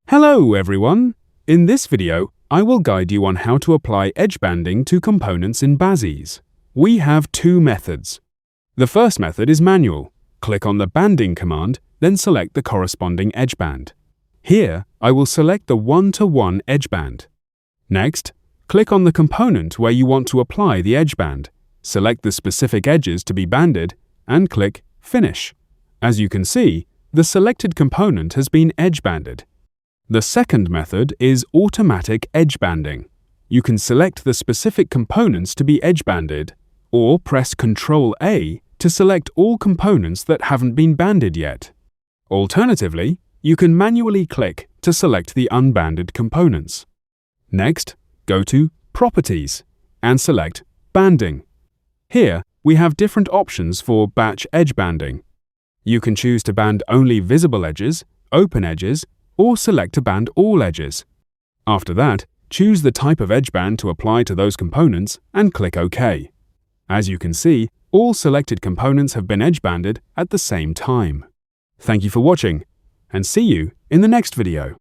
Hello everyone! In this video, I will guide you on how to apply edge banding to components in Bazis. We have two methods. The first method is manual. Click on the banding command, then select the corresponding edge band. Here, I will select the 1-to-1 edge band. Next, click on the component where you want to apply the edge band. Select the specific edges to be banded and click Finish. As you can see, the selected component has been edge banded. The second method is automatic edge banding. You can select the specific components to be edge banded, or press Ctrl-A to select all components that haven't been banded yet. Alternatively, you can manually click to select the unbanded components. Next, go to Properties and select Banding. Here, we have different options for batch edge banding. You can choose to band only visible edges, open edges, or select to band all edges. After that, choose the type of edge band to apply to those components and click OK. As you can see, all selected components have been edge banded at the same time. Thank you for watching, and see you in the next video.